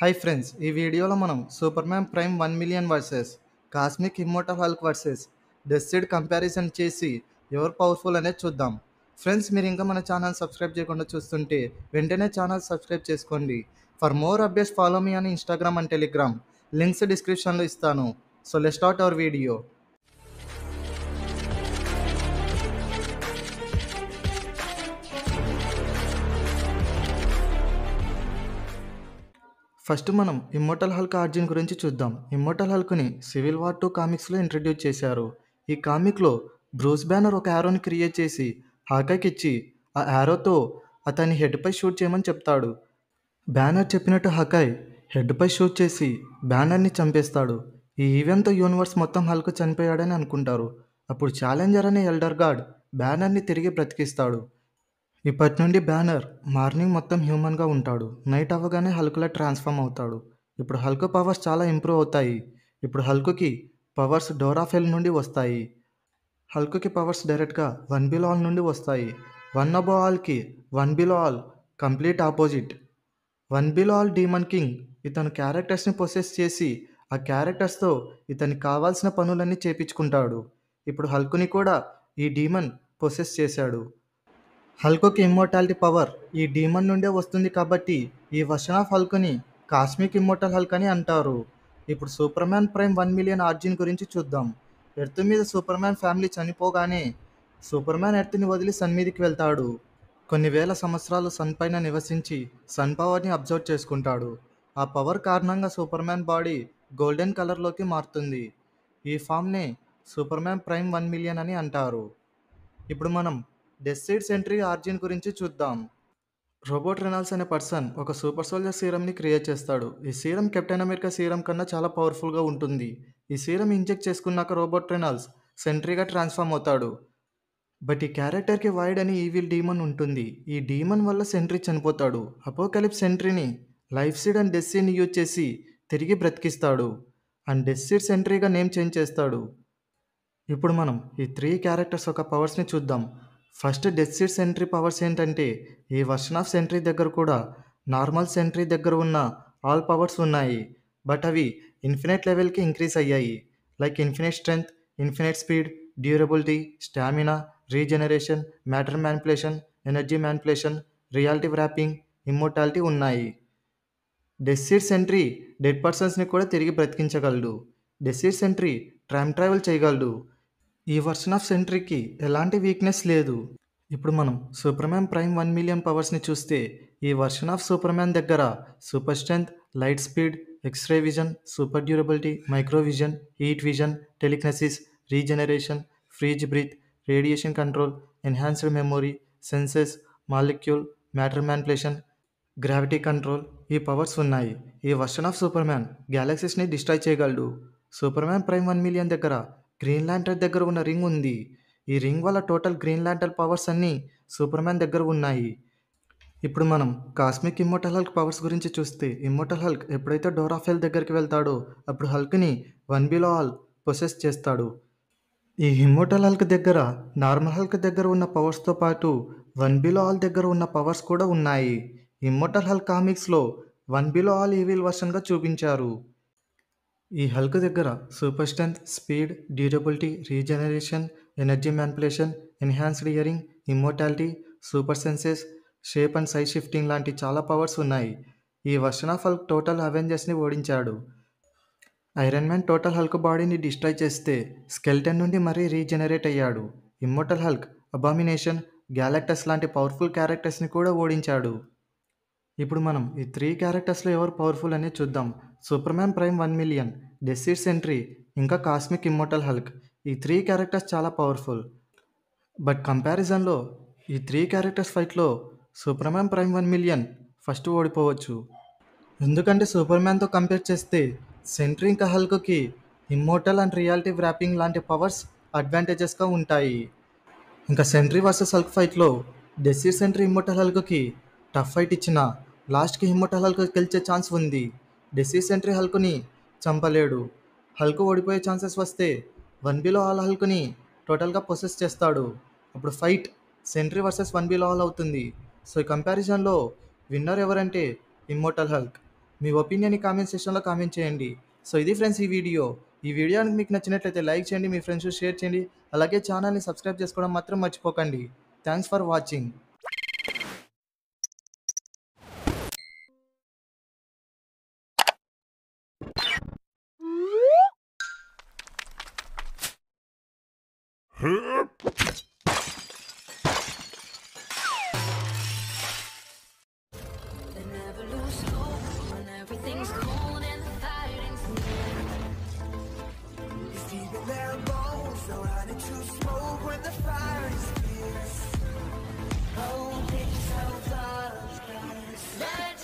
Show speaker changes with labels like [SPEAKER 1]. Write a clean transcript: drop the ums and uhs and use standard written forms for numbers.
[SPEAKER 1] Hi friends, ఈ వీడియోలో మనం Superman prime 1 million versus cosmic immortal Hulk versus death seed comparison చేసి ఎవరు పవర్ఫుల్ అనేది చూద్దాం. ఫ్రెండ్స్, మీరు ఇంకా మన ఛానల్ సబ్స్క్రైబ్ చేయకుండా చూస్తుంటే వెంటనే ఛానల్ సబ్స్క్రైబ్ చేసుకోండి. For more updates follow me అని ఇన్స్టాగ్రామ్ అండ్ టెలిగ్రామ్ లింక్స్ డిస్క్రిప్షన్లో ఇస్తాను. So let's start our video. First మనం ఇమ్మోర్టల్ హల్క్ ఆర్జిన్ గురించి చూద్దాం. ఇమ్మోర్టల్ హల్క్ని సివిల్ వార్ 2 కామిక్స్లో ఇంట్రడ్యూస్ చేశారు. ఈ కామిక్లో బ్రూస్ బ్యానర్ ఒక యారోని క్రియేట్ చేసి హాకాయ్కి ఇచ్చి ఆ యారోతో అతని హెడ్పై షూట్ చేయమని చెప్తాడు. బ్యానర్ చెప్పినట్టు హకాయ్ హెడ్పై షూట్ చేసి బ్యానర్ని చంపేస్తాడు. ఈ ఈవెంట్తో యూనివర్స్ మొత్తం హల్క్ చనిపోయాడని అనుకుంటారు. అప్పుడు ఛాలెంజర్ అనే ఎల్డర్ గాడ్ బ్యానర్ని తిరిగి బ్రతికిస్తాడు. ఇప్పటి నుండి బ్యానర్ మార్నింగ్ మొత్తం హ్యూమన్గా ఉంటాడు. నైట్ అవ్వగానే హల్క్లా ట్రాన్స్ఫార్మ్ అవుతాడు. ఇప్పుడు హల్క్ పవర్స్ చాలా ఇంప్రూవ్ అవుతాయి. ఇప్పుడు హల్క్కి పవర్స్ డోరాఫెల్ నుండి వస్తాయి. హల్క్కి పవర్స్ డైరెక్ట్గా వన్ బిలో ఆల్ నుండి వస్తాయి. వన్ అబో ఆల్కి one below all complete opposite. One below all demon king ఇతను క్యారెక్టర్స్ని పొసెస్ చేసి ఆ క్యారెక్టర్స్తో ఇతనికి కావాల్సిన పనులన్నీ చేపించుకుంటాడు. ఇప్పుడు హల్క్ని కూడా ఈ డీమన్ పొసెస్ చేశాడు. హల్క్కి ఇమ్మోర్టాలిటీ పవర్ ఈ డీమన్ నుండే వస్తుంది కాబట్టి ఈ వర్షన్ ఆఫ్ హల్క్ని కాస్మిక్ ఇమ్మోర్టల్ హల్క్ అని అంటారు. ఇప్పుడు Superman prime 1 million origin గురించి చూద్దాం. ఎర్త్ మీద సూపర్ మ్యాన్ ఫ్యామిలీ చనిపోగానే సూపర్ మ్యాన్ ఎర్త్ని వదిలి సన్ మీదకి వెళ్తాడు. కొన్ని వేల సంవత్సరాలు సన్ పైన నివసించి సన్ పవర్ని అబ్జర్వ్ చేసుకుంటాడు. ఆ పవర్ కారణంగా సూపర్ మ్యాన్ బాడీ గోల్డెన్ కలర్లోకి మారుతుంది. ఈ ఫామ్నే సూపర్ మ్యాన్ ప్రైమ్ 1 మిలియన్ అని అంటారు. ఇప్పుడు మనం డెస్సిడ్ సెంట్రీ ఆర్జిన్ గురించి చూద్దాం. రోబోట్ రెనాల్డ్స్ అనే పర్సన్ ఒక సూపర్ సోల్జర్ సీరమ్ని క్రియేట్ చేస్తాడు. ఈ సీరం కెప్టెన్ అమెరికా సీరం కన్నా చాలా పవర్ఫుల్గా ఉంటుంది. ఈ సీరం ఇంజెక్ట్ చేసుకున్నాక రోబోట్ రెనాల్డ్స్ సెంట్రీగా ట్రాన్స్ఫార్మ్ అవుతాడు. బట్ ఈ క్యారెక్టర్కి వైడ్ అని ఈవిల్ డీమన్ ఉంటుంది. ఈ డీమన్ వల్ల సెంట్రీ చనిపోతాడు. అపోకలిప్స్ సెంట్రీని లైఫ్ సీడ్ అండ్ డెస్సీడ్ని యూజ్ చేసి తిరిగి బ్రతికిస్తాడు. అండ్ డెస్సీడ్ సెంట్రీగా నేమ్ చేంజ్ చేస్తాడు. ఇప్పుడు మనం ఈ 3 క్యారెక్టర్స్ ఒక పవర్స్ని చూద్దాం. ఫస్ట్ డెస్సిడ్ సెంట్రీ పవర్స్ ఏంటంటే ఈ వర్షన్ ఆఫ్ సెంట్రీ దగ్గర కూడా నార్మల్ సెంట్రీ దగ్గర ఉన్న ఆల్ పవర్స్ ఉన్నాయి. బట్ అవి ఇన్ఫినిట్ లెవెల్కి ఇంక్రీజ్ అయ్యాయి. Like infinite strength, infinite speed, durability, stamina, regeneration, matter manipulation, energy manipulation, reality wrapping, immortality ఉన్నాయి. డెస్సిడ్ సెంట్రీ డెడ్ పర్సన్స్ని కూడా తిరిగి బ్రతికించగలడు. డెస్సిడ్ సెంట్రీ టైమ్ ట్రావెల్ చేయగలడు. ఈ వర్షన్ ఆఫ్ సెంట్రీకి ఎలాంటి వీక్నెస్ లేదు. ఇప్పుడు మనం సూపర్ మ్యాన్ ప్రైమ్ 1 మిలియన్ పవర్స్ని చూస్తే ఈ వర్షన్ ఆఫ్ సూపర్ మ్యాన్ దగ్గర super strength, light speed, x-ray vision, super durability, micro vision, heat vision, telekinesis, regeneration, freeze breath, radiation control, enhanced memory, senses, molecule, matter manipulation, gravity control ఈ powers ఉన్నాయి. ఈ version of Superman గ్యాలక్సీస్ని destroy చేయగలడు. Superman prime 1 million దగ్గర Green Lantern దగ్గర ఉన్న ring ఉంది. ఈ రింగ్ వల్ల టోటల్ గ్రీన్ ల్యాంటర్న్ పవర్స్ అన్నీ సూపర్ మ్యాన్ దగ్గర ఉన్నాయి. ఇప్పుడు మనం కాస్మిక్ ఇమ్మోర్టల్ హల్క్ పవర్స్ గురించి చూస్తే ఇమ్మోర్టల్ హల్క్ ఎప్పుడైతే డోరాఫెల్ దగ్గరికి వెళ్తాడో అప్పుడు హల్క్ని వన్ బిలో ఆల్ పొసెస్ చేస్తాడు. ఈ ఇమ్మోర్టల్ హల్క్ దగ్గర నార్మల్ హల్క్ దగ్గర ఉన్న పవర్స్తో పాటు వన్ బిలో ఆల్ దగ్గర ఉన్న పవర్స్ కూడా ఉన్నాయి. ఇమ్మోర్టల్ హల్క్ కామిక్స్లో వన్ బిలో ఆల్ ఈవిల్ వర్షన్గా చూపించారు. ఈ హల్క్ దగ్గర super strength, speed, durability, regeneration, energy manipulation, enhanced hearing, immortality, super senses, shape and size shifting లాంటి చాలా పవర్స్ ఉన్నాయి. ఈ వర్షన్ ఆఫ్ హల్క్ టోటల్ అవెంజర్స్ని ఓడించాడు. ఐరన్ మ్యాన్ టోటల్ హల్క్ బాడీని డిస్ట్రాయ్ చేస్తే స్కెల్టన్ నుండి మరీ రీజనరేట్ అయ్యాడు. ఇమ్మోర్టల్ హల్క్ అబామినేషన్, గ్యాలక్టస్ లాంటి పవర్ఫుల్ క్యారెక్టర్స్ని కూడా ఓడించాడు. ఇప్పుడు మనం ఈ 3 క్యారెక్టర్స్లో ఎవరు పవర్ఫుల్ అనేది చూద్దాం. Superman prime 1 million, death seed Sentry, ఇంకా కాస్మిక్ ఇమ్మోర్టల్ హల్క్ ఈ 3 క్యారెక్టర్స్ చాలా పవర్ఫుల్. బట్ కంపారిజన్లో ఈ 3 క్యారెక్టర్స్ ఫైట్లో Superman prime 1 million first ఓడిపోవచ్చు. ఎందుకంటే సూపర్ మ్యాన్తో కంపేర్ చేస్తే సెంట్రీ ఇంకా హల్క్కి ఇమ్మోర్టల్ అండ్ రియాలిటీ వ్రాపింగ్ లాంటి పవర్స్ అడ్వాంటేజెస్గా ఉంటాయి. ఇంకా సెంట్రీ వర్సెస్ హల్క్ ఫైట్లో డెస్సిడ్ సెంట్రీ ఇమ్మోర్టల్ హల్క్కి టఫ్ ఫైట్ ఇచ్చిన లాస్ట్కి ఇమ్మోర్టల్ హల్క్ గెలిచే ఛాన్స్ ఉంది. డెస్సిడ్ సెంట్రీ హల్క్ని చంపలేడు. హల్క్ ఓడిపోయే ఛాన్సెస్ వస్తే వన్ బిలో ఆల్ హల్క్ని టోటల్గా పొసెస్ చేస్తాడు. అప్పుడు fight Sentry versus one below all అవుతుంది. సో ఈ కంపారిజన్లో విన్నర్ ఎవరంటే ఇమ్మోర్టల్ హల్క్. మీ ఒపీనియన్ కామెంట్ సెక్షన్లో కామెంట్ చేయండి. సో ఇది ఫ్రెండ్స్ ఈ వీడియో మీకు నచ్చినట్లయితే లైక్ చేయండి, మీ ఫ్రెండ్స్ షేర్ చేయండి, అలాగే ఛానల్ని సబ్స్క్రైబ్ చేసుకోవడం మాత్రం మర్చిపోకండి. Thanks for watching.
[SPEAKER 2] They never lose hope when everything's cold and the fighting's near.
[SPEAKER 3] It's deep in their bones, no running to smoke when the fire is fierce. Oh, it's so close, guys.
[SPEAKER 2] Let's